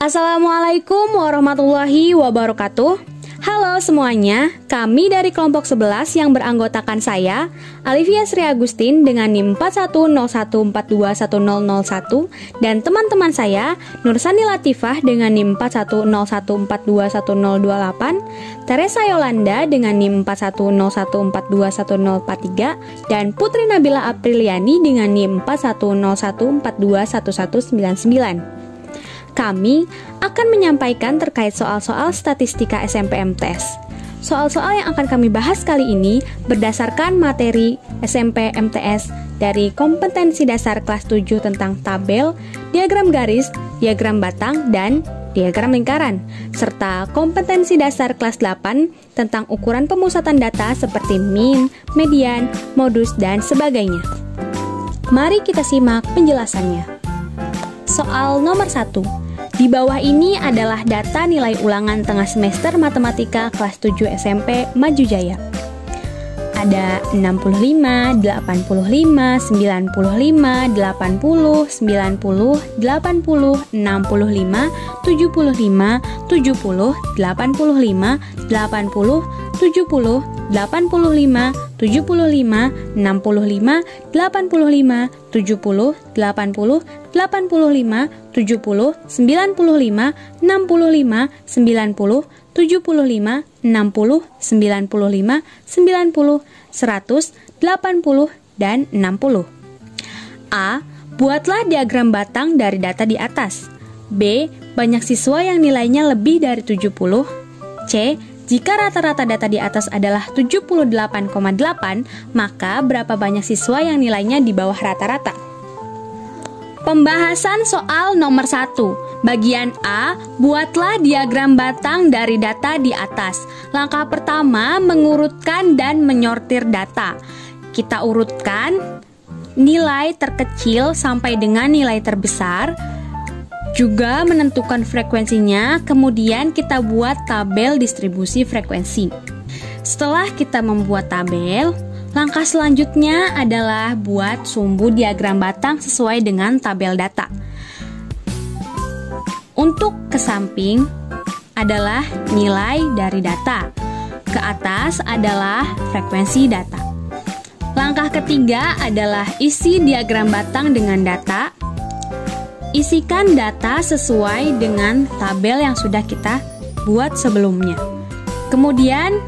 Assalamualaikum warahmatullahi wabarakatuh. Halo semuanya, kami dari kelompok 11 yang beranggotakan saya, Alivia Sri Agustin dengan NIM 4101421001 dan teman-teman saya, Nursani Latifah dengan NIM 4101421028, Teresa Yolanda dengan NIM 4101421043 dan Putri Nabila Apriliani dengan NIM 4101421199. Kami akan menyampaikan terkait soal-soal statistika SMP MTS. Soal-soal yang akan kami bahas kali ini berdasarkan materi SMP MTS dari kompetensi dasar kelas 7 tentang tabel, diagram garis, diagram batang, dan diagram lingkaran, serta kompetensi dasar kelas 8 tentang ukuran pemusatan data seperti min, median, modus, dan sebagainya. Mari kita simak penjelasannya. Soal nomor 1. Di bawah ini adalah data nilai ulangan tengah semester matematika kelas 7 SMP Maju Jaya. Ada 65, 85, 95, 80, 90, 80, 65, 75, 70, 70, 85, 80, 70, 85, 75, 75, 65, 85, 70, 80, 85, 70, 95, 65, 90, 75, 60, 95, 90, 100, 80, dan 60. A. Buatlah diagram batang dari data di atas. B. Banyak siswa yang nilainya lebih dari 70. C. Jika rata-rata data di atas adalah 78,8, maka berapa banyak siswa yang nilainya di bawah rata-rata? Pembahasan soal nomor 1. Bagian A, buatlah diagram batang dari data di atas. Langkah pertama, mengurutkan dan menyortir data. Kita urutkan nilai terkecil sampai dengan nilai terbesar, juga menentukan frekuensinya, kemudian kita buat tabel distribusi frekuensi. Setelah kita membuat tabel, langkah selanjutnya adalah buat sumbu diagram batang sesuai dengan tabel data. Untuk ke samping adalah nilai dari data, ke atas adalah frekuensi data. Langkah ketiga adalah isi diagram batang dengan data. Isikan data sesuai dengan tabel yang sudah kita buat sebelumnya. Kemudian,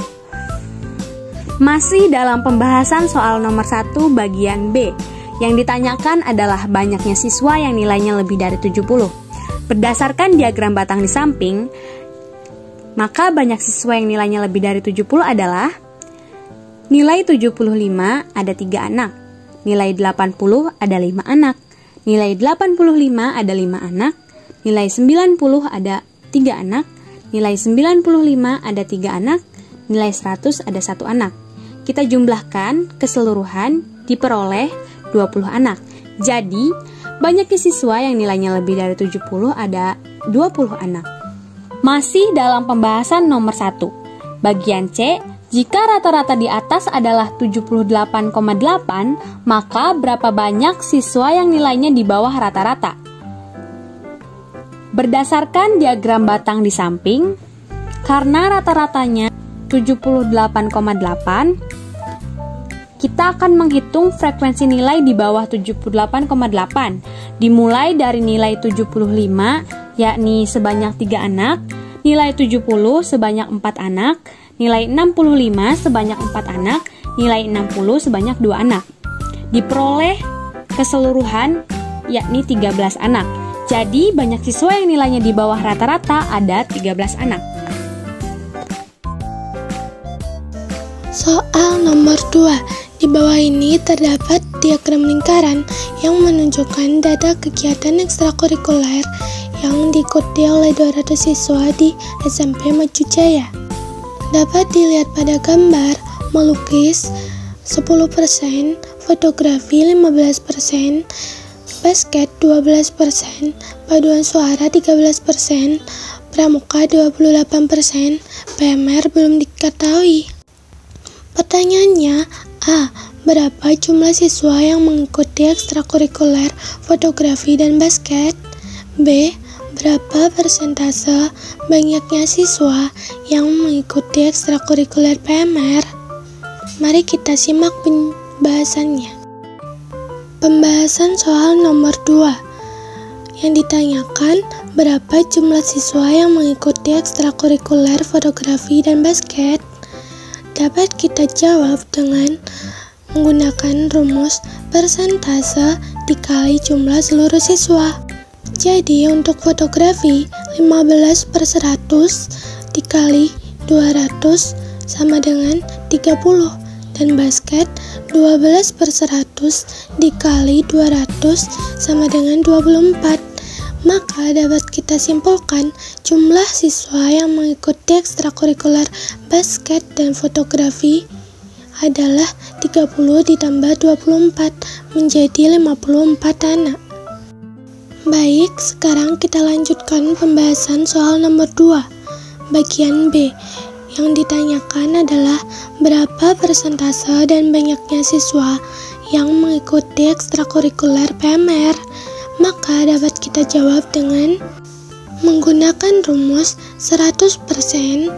masih dalam pembahasan soal nomor 1 bagian B, yang ditanyakan adalah banyaknya siswa yang nilainya lebih dari 70. Berdasarkan diagram batang di samping, maka banyak siswa yang nilainya lebih dari 70 adalah nilai 75 ada 3 anak, nilai 80 ada 5 anak, nilai 85 ada 5 anak, nilai 90 ada 3 anak, nilai 95 ada 3 anak, nilai 100 ada 1 anak. Kita jumlahkan keseluruhan diperoleh 20 anak. Jadi, banyaknya siswa yang nilainya lebih dari 70 ada 20 anak. Masih dalam pembahasan nomor 1. Bagian C, jika rata-rata di atas adalah 78,8, maka berapa banyak siswa yang nilainya di bawah rata-rata? Berdasarkan diagram batang di samping, karena rata-ratanya 78,8, kita akan menghitung frekuensi nilai di bawah 78,8, dimulai dari nilai 75, yakni sebanyak 3 anak, nilai 70 sebanyak 4 anak, nilai 65 sebanyak 4 anak, nilai 60 sebanyak 2 anak. Diperoleh keseluruhan yakni 13 anak. Jadi banyak siswa yang nilainya di bawah rata-rata ada 13 anak. Soal nomor 2. Di bawah ini terdapat diagram lingkaran yang menunjukkan data kegiatan ekstrakurikuler yang diikuti oleh 200 siswa di SMP Maju Jaya. Dapat dilihat pada gambar melukis 10%, fotografi 15%, basket 12%, paduan suara 13%, pramuka 28%, PMR belum diketahui. Pertanyaannya, A. Berapa jumlah siswa yang mengikuti ekstrakurikuler fotografi dan basket? B. Berapa persentase banyaknya siswa yang mengikuti ekstrakurikuler PMR? Mari kita simak pembahasannya. Pembahasan soal nomor 2. Yang ditanyakan, berapa jumlah siswa yang mengikuti ekstrakurikuler fotografi dan basket? Dapat kita jawab dengan menggunakan rumus persentase dikali jumlah seluruh siswa. Jadi untuk fotografi 15/100 dikali 200 sama dengan 30, dan basket 12/100 dikali 200 sama dengan 24. Maka dapat kita simpulkan jumlah siswa yang mengikuti ekstrakurikuler basket dan fotografi adalah 30 ditambah 24 menjadi 54 anak. Baik, sekarang kita lanjutkan pembahasan soal nomor 2, bagian B. Yang ditanyakan adalah berapa persentase dan banyaknya siswa yang mengikuti ekstrakurikuler PMR. Maka dapat kita jawab dengan menggunakan rumus 100%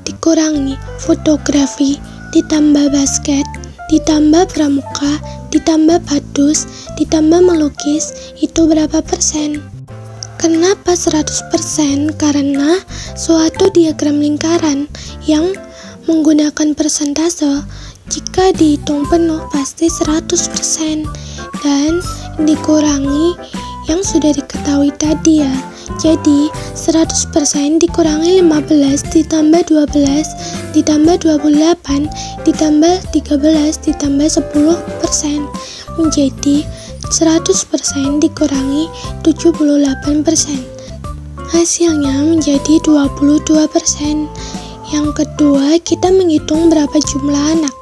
dikurangi fotografi ditambah basket ditambah pramuka ditambah padus ditambah melukis, itu berapa persen? Kenapa 100%? Karena suatu diagram lingkaran yang menggunakan persentase jika dihitung penuh pasti 100% dan dikurangi yang sudah diketahui tadi ya. Jadi 100% dikurangi 15 ditambah 12 ditambah 28 ditambah 13 ditambah 10% menjadi 100% dikurangi 78%. Hasilnya menjadi 22%. Yang kedua, kita menghitung berapa jumlah anak.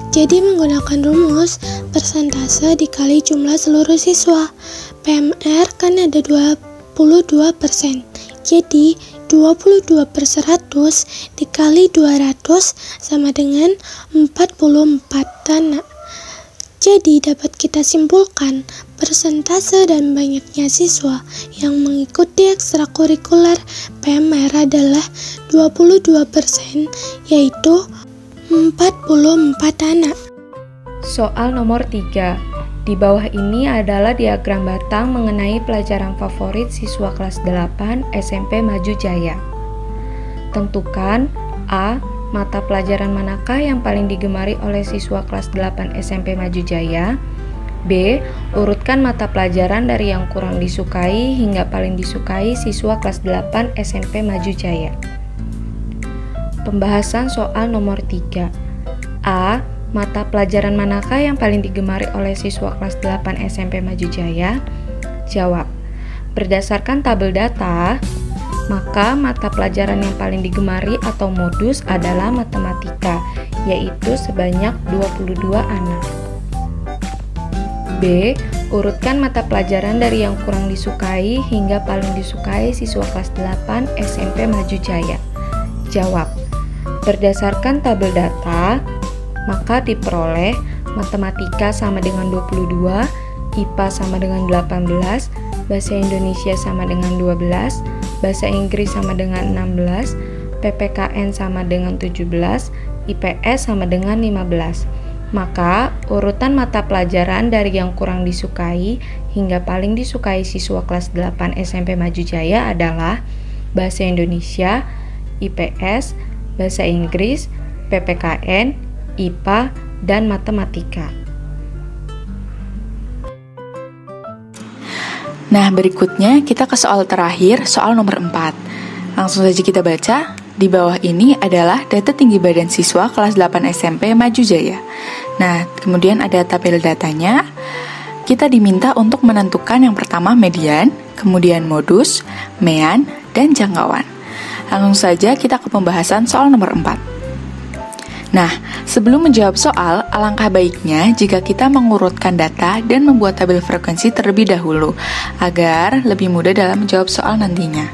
Jadi menggunakan rumus persentase dikali jumlah seluruh siswa. PMR kan ada 22%. Jadi 22/100 dikali 200 sama dengan 44 anak. Jadi dapat kita simpulkan persentase dan banyaknya siswa yang mengikuti ekstrakurikuler PMR adalah 22%, yaitu 44 anak. Soal nomor 3. Di bawah ini adalah diagram batang mengenai pelajaran favorit siswa kelas 8 SMP Maju Jaya. Tentukan A. Mata pelajaran manakah yang paling digemari oleh siswa kelas 8 SMP Maju Jaya? B. Urutkan mata pelajaran dari yang kurang disukai hingga paling disukai siswa kelas 8 SMP Maju Jaya. Pembahasan soal nomor 3. A. Mata pelajaran manakah yang paling digemari oleh siswa kelas 8 SMP Maju Jaya? Jawab. Berdasarkan tabel data, maka mata pelajaran yang paling digemari atau modus adalah matematika, yaitu sebanyak 22 anak. B. Urutkan mata pelajaran dari yang kurang disukai hingga paling disukai siswa kelas 8 SMP Maju Jaya. Jawab. Berdasarkan tabel data, maka diperoleh matematika sama dengan 22, IPA sama dengan 18, bahasa Indonesia sama dengan 12, bahasa Inggris sama dengan 16, PPKN sama dengan 17, IPS sama dengan 15. Maka urutan mata pelajaran dari yang kurang disukai hingga paling disukai siswa kelas 8 SMP Maju Jaya adalah bahasa Indonesia, IPS, bahasa Inggris, PPKN, IPA, dan matematika. Nah, berikutnya kita ke soal terakhir, soal nomor 4. Langsung saja kita baca. Di bawah ini adalah data tinggi badan siswa kelas 8 SMP Maju Jaya. Nah, kemudian ada tabel datanya. Kita diminta untuk menentukan yang pertama median, kemudian modus, mean, dan jangkauan. Langsung saja kita ke pembahasan soal nomor 4. Nah, sebelum menjawab soal, alangkah baiknya jika kita mengurutkan data dan membuat tabel frekuensi terlebih dahulu, agar lebih mudah dalam menjawab soal nantinya.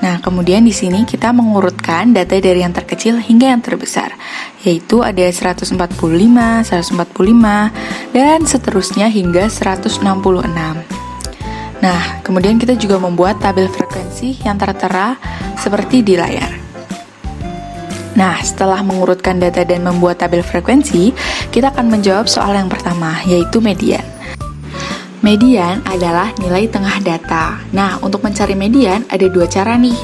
Nah, kemudian di sini kita mengurutkan data dari yang terkecil hingga yang terbesar, yaitu ada 145, 145, dan seterusnya hingga 166. Nah, kemudian kita juga membuat tabel frekuensi yang tertera seperti di layar. Nah, setelah mengurutkan data dan membuat tabel frekuensi, kita akan menjawab soal yang pertama, yaitu median. Median adalah nilai tengah data. Nah, untuk mencari median ada dua cara nih.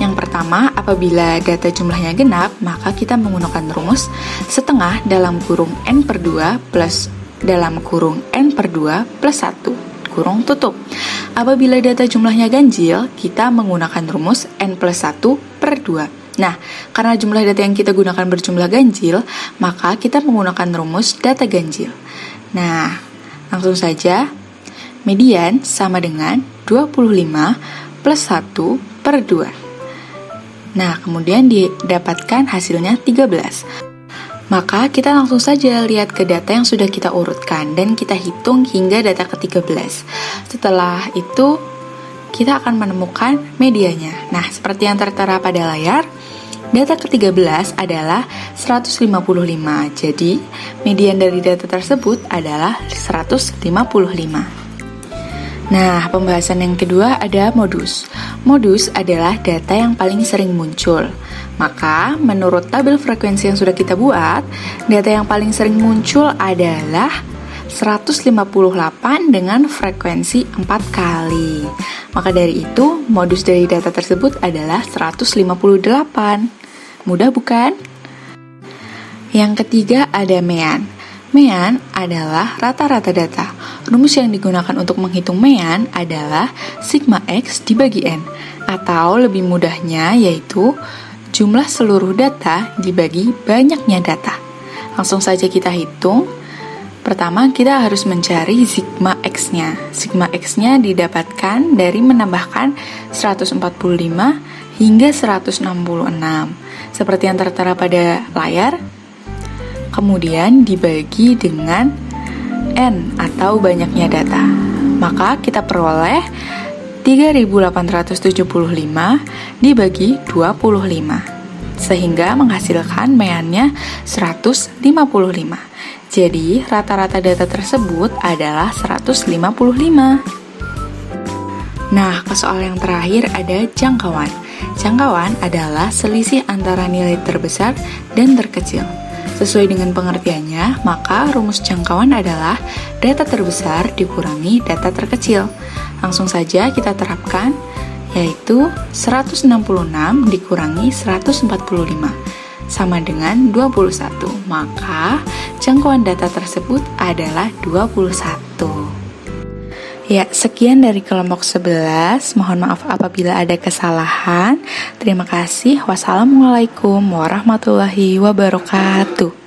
Yang pertama, apabila data jumlahnya genap, maka kita menggunakan rumus setengah dalam kurung N per 2 plus dalam kurung N per 2 plus 1 kurung tutup. Apabila data jumlahnya ganjil, kita menggunakan rumus N plus 1 per 2. Nah, karena jumlah data yang kita gunakan berjumlah ganjil, maka kita menggunakan rumus data ganjil. Nah, langsung saja. Median sama dengan 25 plus 1 per 2. Nah, kemudian didapatkan hasilnya 13. Maka kita langsung saja lihat ke data yang sudah kita urutkan dan kita hitung hingga data ke-13. Setelah itu, kita akan menemukan medianya. Nah, seperti yang tertera pada layar, data ke-13 adalah 155. Jadi, median dari data tersebut adalah 155. Nah, pembahasan yang kedua ada modus. Modus adalah data yang paling sering muncul. Maka, menurut tabel frekuensi yang sudah kita buat, data yang paling sering muncul adalah 158 dengan frekuensi 4 kali. Maka dari itu, modus dari data tersebut adalah 158. Mudah bukan? Yang ketiga ada mean. Mean adalah rata-rata data. Rumus yang digunakan untuk menghitung mean adalah sigma X dibagi N, atau lebih mudahnya yaitu jumlah seluruh data dibagi banyaknya data. Langsung saja kita hitung. Pertama, kita harus mencari sigma X-nya. Sigma X-nya didapatkan dari menambahkan 145 hingga 166, seperti yang tertera pada layar. Kemudian dibagi dengan N atau banyaknya data. Maka kita peroleh 3875 dibagi 25, sehingga menghasilkan meannya 155. Jadi rata-rata data tersebut adalah 155. Nah, ke soal yang terakhir ada jangkauan. Jangkauan adalah selisih antara nilai terbesar dan terkecil. Sesuai dengan pengertiannya, maka rumus jangkauan adalah data terbesar dikurangi data terkecil. Langsung saja kita terapkan, yaitu 166 dikurangi 145 sama dengan 21. Maka jangkauan data tersebut adalah 21. Ya, sekian dari kelompok 11. Mohon maaf apabila ada kesalahan. Terima kasih. Wassalamualaikum warahmatullahi wabarakatuh.